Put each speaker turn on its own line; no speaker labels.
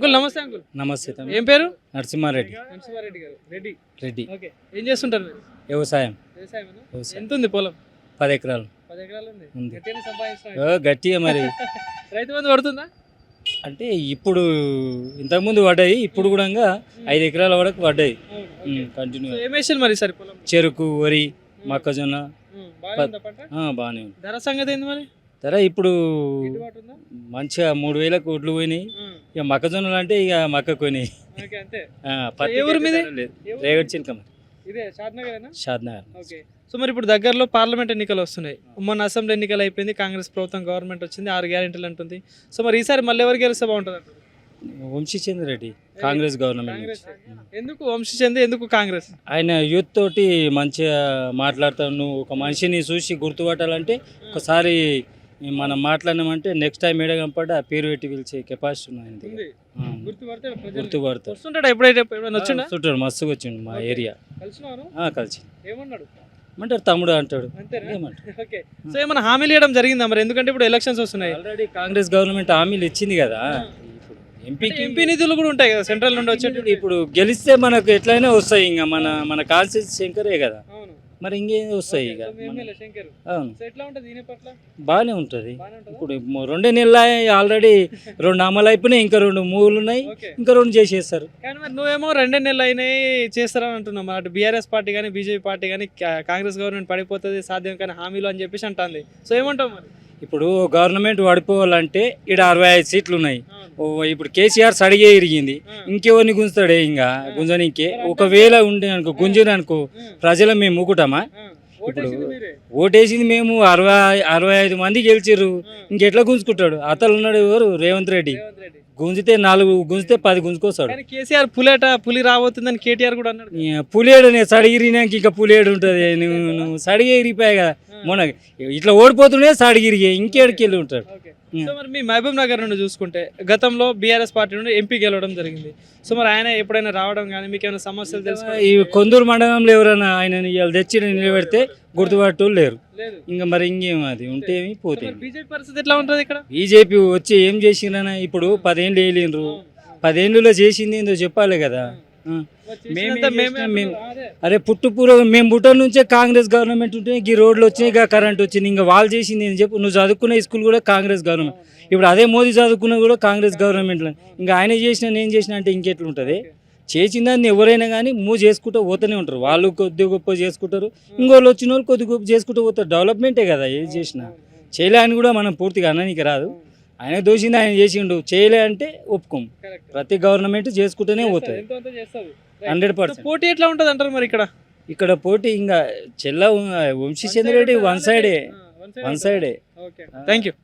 Uncle నమస్తే uncle.
నమస్తే తమ్ముడు.
ఏం పేరు?
నరసింహారెడ్డి.
నరసింహారెడ్డి గారు. రెడ్డి.
రెడ్డి.
ఓకే. ఏం చేస్తుంటారు మీరు?
వ్యవసాయం.
వ్యవసాయమేనా?
వ్యవసాయం.
ఎంత ఉంది పొలం?
10 ఎకరాలు
10 ఎకరాలు ఉంది.
ఉంది.
గట్టిగానే సంపాదిస్తున్నారు.
గట్టిగా మరి
రైతు బంధు పడుతుందా?
అంటే ఇప్పుడు ఇంతకుముందు పడ్డాయి, ఇప్పుడు కూడా 5 ఎకరాల వరకు పడ్డాయి కంటిన్యూ.
సో ఏం వేసారు మరి సరే పొలం?
చెరుకు, వరి, మొక్కజొన్న
బాగానే ఉందా పంట?
బాగానే ఉంది.
ధర సంగతి ఏంది మరి?
ధర ఇప్పుడు
గిట్టుబాటు ఉందా?
మంచిగా 3,000 కోట్లు పోయినాయి. ఇక మొక్కజొన్నలు అంటే ఇక మొక్క పోయినాయి.
ఓకే అంతే.
పత్తి
ఏ ఊరు మీది?
లేదు. రేగడి చిలక మరి.
ఇదే షాద్నగరేనా?
షాద్నగర్.
ఓకే. సో మరి ఇప్పుడు దగ్గరలో పార్లమెంట్ ఎన్నికలు వస్తున్నాయి. మొన్న అసెంబ్లీ ఎన్నికలు అయిపోయింది, కాంగ్రెస్ ప్రభుత్వం గవర్నమెంట్ వచ్చింది, 6 గ్యారెంటీలు అంటుంది. సో మరి ఈసారి మళ్ళీ ఎవరు గెలిస్తే బాగుంటుంది అంటారు?
వంశీచంద్ర రెడ్డి, కాంగ్రెస్ గవర్నమెంట్.
కాంగ్రెస్. ఎందుకు వంశీచంద్ర, ఎందుకు కాంగ్రెస్?
ఆయన యూత్ తోటి మంచిగా మాట్లాడతాడు. నువ్వు ఒక మనిషిని చూసి గుర్తుపట్టాలంటే ఒకసారి మనం మాట్లాడినామంటే నెక్స్ట్ టైం ఏడ కంపడ్డా ఆ పేరు పెట్టి పిలిచే కెపాసిటీ ఉంది. గుర్తుపడతాడు.
వస్తుంటాడు ఎప్పుడైతే వచ్చిండా?
చుట్టాడు, మస్తుగా వచ్చిండు మా ఏరియా. కలిసి
ఏమన్నాడు?
అంటారు తమ్ముడు అంటాడు.
ఏమంటారు? ఓకే. సో ఏమైనా హామీలు ఇవ్వడం జరిగిందా మరి? ఎందుకంటే ఇప్పుడు ఎలక్షన్స్ వస్తున్నాయి.
ఆల్రెడీ కాంగ్రెస్ గవర్నమెంట్ హామీలు ఇచ్చింది కదా.
ఎంపీ నిధులు కూడా ఉంటాయి కదా సెంట్రల్ నుండి వచ్చేటప్పుడు.
ఇప్పుడు గెలిస్తే మనకు ఎట్లయినా వస్తాయి. ఇంకా మన కాన్స్టిట్యూన్సీ శంకరే కదా, మరి ఇంకేం వస్తాయి ఇక. అవును, బాగానే ఉంటుంది. ఇప్పుడు 2 నెలలు ఆల్రెడీ 2 అమలు అయిపోయినాయి, ఇంకా 2 మూలు ఉన్నాయి, ఇంకా 2 చేసేస్తారు.
కానీ మరి నువ్వేమో 2 నెలలు అయినాయి చేస్తారని అంటున్నావు. అటు బీఆర్ఎస్ పార్టీ కానీ బీజేపీ పార్టీ కానీ కాంగ్రెస్ గవర్నమెంట్ పడిపోతుంది సాధ్యం కానీ హామీలు అని చెప్పేసి అంటుంది. సో ఏమంటావు మరి?
ఇప్పుడు గవర్నమెంట్ పడిపోవాలంటే ఇక్కడ 65 సీట్లు ఉన్నాయి. ఇప్పుడు కేసీఆర్ సడిగే ఇరిగింది, ఇంకెవరిని గుంజుతాడే? ఇంకా గుంజనికే ఒకవేళ ఉండే అనుకో, గుంజిననుకో ప్రజలు మేము మూకుటామా? ఇప్పుడు ఓటేసింది మేము 65 మంది గెలిచిర్రు, ఇంకెట్లా గుంజుకుంటాడు? అతను ఉన్నాడు ఎవరు? రేవంత్ రెడ్డి. గుంజితే 4 గుంజితే 10 గుంజుకొస్తాడు.
కేసీఆర్ పులి రాబోతుందని కేటీఆర్ కూడా అన్నాడు.
పులేడు సడిగిరినాక ఇంకా పులేడు ఉంటుంది. నువ్వు సడిగే ఇరిగిపోయాయి కదా మొన్న, ఇట్లా ఓడిపోతుండే సడిగిరిగే, ఇంకేడికి వెళ్ళి ఉంటాడు.
సో మరి మీ మహబూబ్ నగర్ నుండి చూసుకుంటే గతంలో బీఆర్ఎస్ పార్టీ నుండి ఎంపీ గెలవడం జరిగింది. సో మరి ఆయన ఎప్పుడైనా రావడం కానీ మీకు ఏమైనా సమస్యలు తెలుసు?
ఈ కొందూరు మండలంలో ఎవరైనా ఆయన ఇవాళ తెచ్చి నిలబెడితే గుర్తుపట్టు లేరు. ఇంకా మరి ఇంకేం అది ఉంటే పోతే.
బీజేపీ పరిస్థితి ఎట్లా ఉంటుంది ఇక్కడ?
బీజేపీ వచ్చి ఏం చేసిండ్రన్నా? ఇప్పుడు 10 ఏళ్ళు వేయలేరు. 10 ఏళ్ళలో చేసింది ఏందో చెప్పాలి కదా. అరే పుట్టుపూర్వ మేము పుట్టిన నుంచే కాంగ్రెస్ గవర్నమెంట్ ఉంటే ఈ రోడ్లు వచ్చినాయి, ఇక కరెంట్ వచ్చింది. ఇంకా వాళ్ళు చేసింది ఏం చెప్పు? నువ్వు చదువుకునే స్కూల్ కూడా కాంగ్రెస్ గవర్నమెంట్. ఇప్పుడు అదే మోదీ చదువుకున్న కూడా కాంగ్రెస్ గవర్నమెంట్లో. ఇంకా ఆయన చేసిన నేను చేసిన అంటే ఇంకెట్లుంటుంది? చేసిందాన్ని ఎవరైనా కానీ మూవ్ చేసుకుంటూ పోతూనే ఉంటారు. వాళ్ళు కొద్ది గొప్ప చేసుకుంటారు, ఇంకోళ్ళు వచ్చిన వాళ్ళు కొద్ది గొప్ప చేసుకుంటూ పోతారు. డెవలప్మెంటే కదా ఏది చేసినా. చేయలే అని కూడా మనం పూర్తిగా అననీకి రాదు. ఆయన దోషింది ఆయన చేసిండు, చేయలే అంటే ఒప్పుకోం. ప్రతి గవర్నమెంట్ చేసుకుంటూనే పోతుంది 100%.
పోటీ ఎట్లా ఉంటుంది అంటారు మరి ఇక్కడ?
ఇక్కడ పోటీ ఇంకా వంశీ చంద్ర రెడ్డి వన్ సైడే.
Thank you.